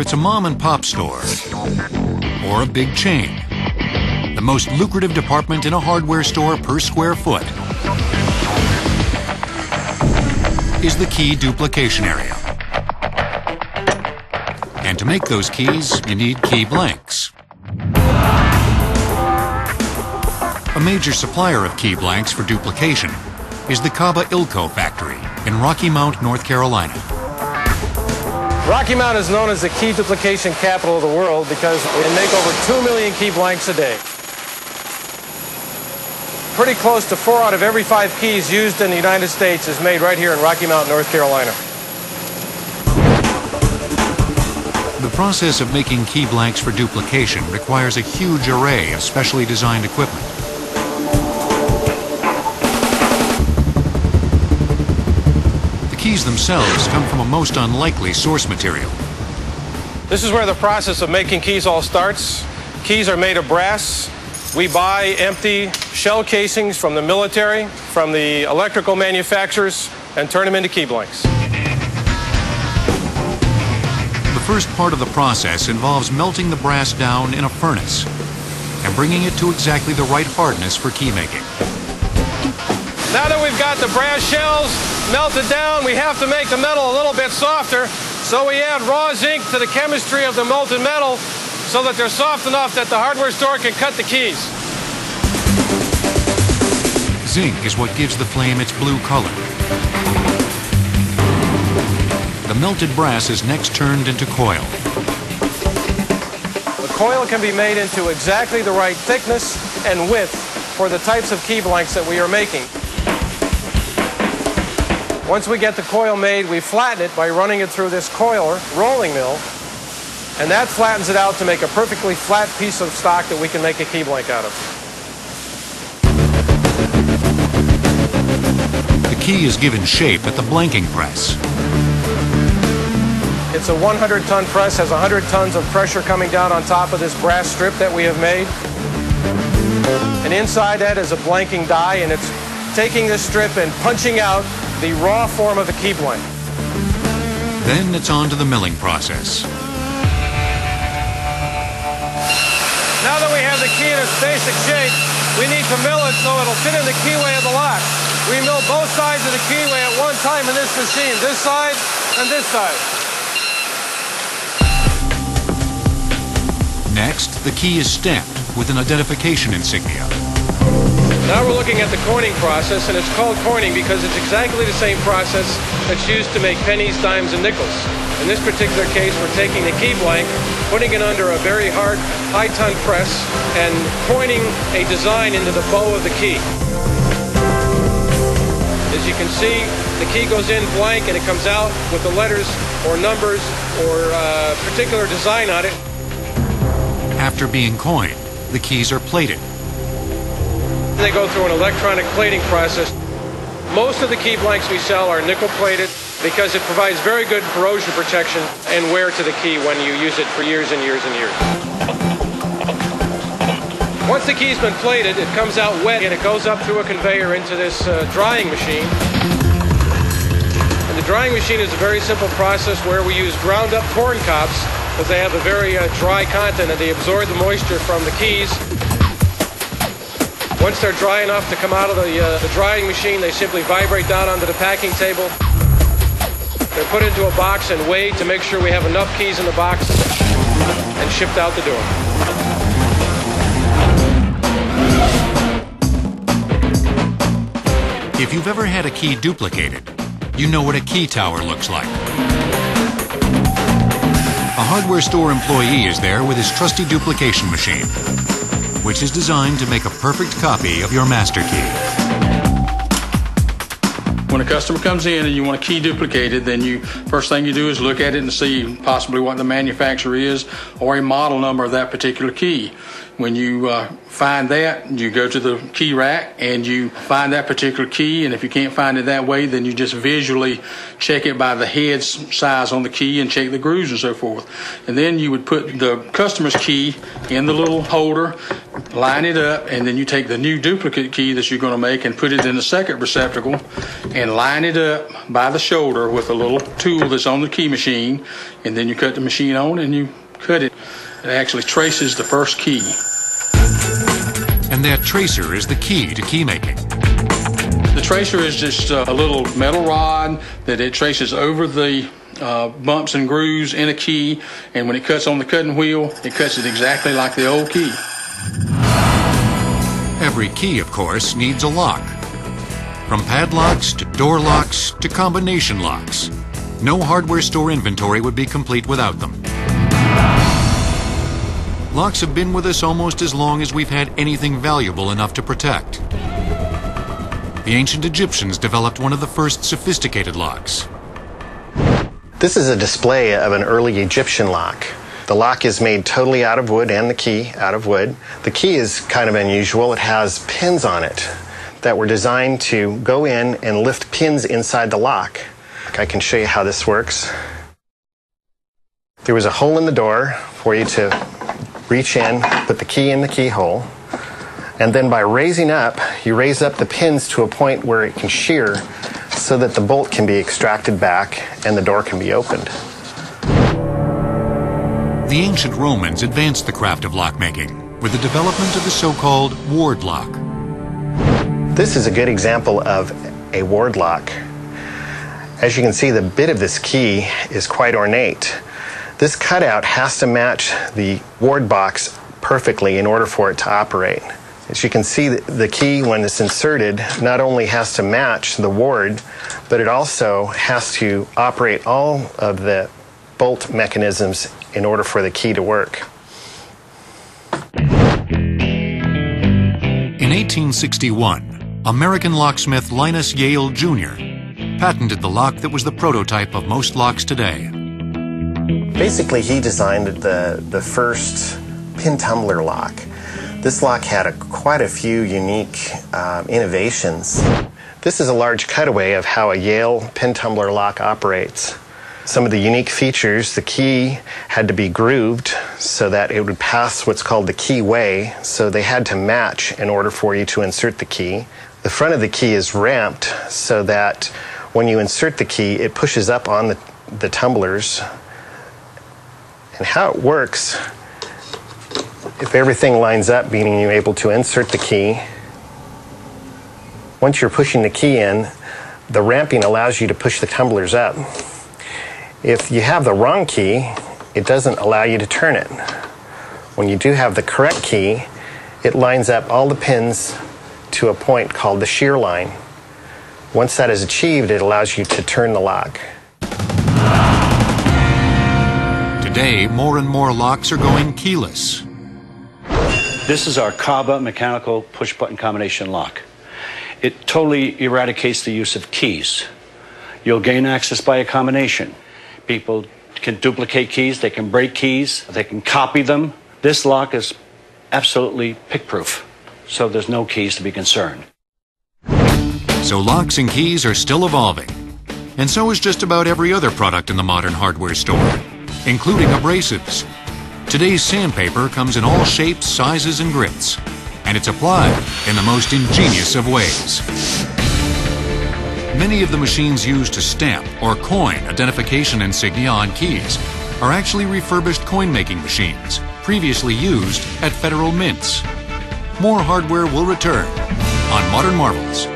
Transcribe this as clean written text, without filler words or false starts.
it's a mom and pop store or a big chain, the most lucrative department in a hardware store per square foot is the key duplication area. And to make those keys, you need key blanks. A major supplier of key blanks for duplication is the Kaba Ilco factory in Rocky Mount, North Carolina. Rocky Mount is known as the key duplication capital of the world because we make over 2 million key blanks a day. Pretty close to 4 out of every 5 keys used in the United States is made right here in Rocky Mount, North Carolina. The process of making key blanks for duplication requires a huge array of specially designed equipment. The keys themselves come from a most unlikely source material. This is where the process of making keys all starts. Keys are made of brass. We buy empty shell casings from the military, from the electrical manufacturers, and turn them into key blanks. The first part of the process involves melting the brass down in a furnace and bringing it to exactly the right hardness for key making. Now that we've got the brass shells melted down, we have to make the metal a little bit softer, so we add raw zinc to the chemistry of the molten metal so that they're soft enough that the hardware store can cut the keys. Zinc is what gives the flame its blue color. The melted brass is next turned into coil. The coil can be made into exactly the right thickness and width for the types of key blanks that we are making. Once we get the coil made, we flatten it by running it through this coiler rolling mill, and that flattens it out to make a perfectly flat piece of stock that we can make a key blank out of. The key is given shape at the blanking press. It's a 100-ton press, has 100 tons of pressure coming down on top of this brass strip that we have made. And inside that is a blanking die, and it's taking this strip and punching out the raw form of the key blank. Then it's on to the milling process. Now that we have the key in its basic shape, we need to mill it so it'll fit in the keyway of the lock. We mill both sides of the keyway at one time in this machine, this side and this side. Next, the key is stamped with an identification insignia. Now we're looking at the coining process, and it's called coining because it's exactly the same process that's used to make pennies, dimes, and nickels. In this particular case, we're taking the key blank, putting it under a very hard, high-ton press, and coining a design into the bow of the key. As you can see, the key goes in blank, and it comes out with the letters or numbers or a particular design on it. After being coined, the keys are plated. They go through an electronic plating process. Most of the key blanks we sell are nickel plated because it provides very good corrosion protection and wear to the key when you use it for years and years and years. Once the key's been plated, it comes out wet and it goes up through a conveyor into this drying machine. And the drying machine is a very simple process where we use ground up corn cobs because they have a very dry content and they absorb the moisture from the keys. Once they're dry enough to come out of the drying machine, they simply vibrate down onto the packing table. They're put into a box and weighed to make sure we have enough keys in the box and shipped out the door. If you've ever had a key duplicated, you know what a key tower looks like. A hardware store employee is there with his trusty duplication machine, which is designed to make a perfect copy of your master key. When a customer comes in and you want a key duplicated, then first thing you do is look at it and see possibly what the manufacturer is or a model number of that particular key. When you find that, you go to the key rack and you find that particular key, and if you can't find it that way, then you just visually check it by the head size on the key and check the grooves and so forth. And then you would put the customer's key in the little holder, line it up, and then you take the new duplicate key that you're going to make and put it in the second receptacle and line it up by the shoulder with a little tool that's on the key machine, and then you cut the machine on and you cut it. It actually traces the first key. And that tracer is the key to key making. The tracer is just a little metal rod that it traces over the bumps and grooves in a key, and when it cuts on the cutting wheel, it cuts it exactly like the old key. Every key, of course, needs a lock. From padlocks to door locks to combination locks. No hardware store inventory would be complete without them. Locks have been with us almost as long as we've had anything valuable enough to protect. The ancient Egyptians developed one of the first sophisticated locks. This is a display of an early Egyptian lock. The lock is made totally out of wood and the key out of wood. The key is kind of unusual. It has pins on it that were designed to go in and lift pins inside the lock. I can show you how this works. There was a hole in the door for you to reach in, put the key in the keyhole, and then by raising up, you raise up the pins to a point where it can shear so that the bolt can be extracted back and the door can be opened. The ancient Romans advanced the craft of lockmaking with the development of the so-called ward lock. This is a good example of a ward lock. As you can see, the bit of this key is quite ornate. This cutout has to match the ward box perfectly in order for it to operate. As you can see, the key, when it's inserted, not only has to match the ward, but it also has to operate all of the bolt mechanisms in order for the key to work. In 1861, American locksmith Linus Yale Jr. patented the lock that was the prototype of most locks today. Basically, he designed the first pin tumbler lock. This lock had quite a few unique innovations. This is a large cutaway of how a Yale pin tumbler lock operates. Some of the unique features: the key had to be grooved so that it would pass what's called the key way, so they had to match in order for you to insert the key. The front of the key is ramped so that when you insert the key, it pushes up on the tumblers. And how it works, if everything lines up, meaning you're able to insert the key, once you're pushing the key in, the ramping allows you to push the tumblers up. If you have the wrong key, it doesn't allow you to turn it. When you do have the correct key, it lines up all the pins to a point called the shear line. Once that is achieved, it allows you to turn the lock. Today, more and more locks are going keyless. This is our Kaba mechanical push-button combination lock. It totally eradicates the use of keys. You'll gain access by a combination. People can duplicate keys, they can break keys, they can copy them. This lock is absolutely pick-proof, so there's no keys to be concerned. So locks and keys are still evolving. And so is just about every other product in the modern hardware store, including abrasives. Today's sandpaper comes in all shapes, sizes, and grits, and it's applied in the most ingenious of ways. Many of the machines used to stamp or coin identification insignia on keys are actually refurbished coin-making machines, previously used at federal mints. More hardware will return on Modern Marvels.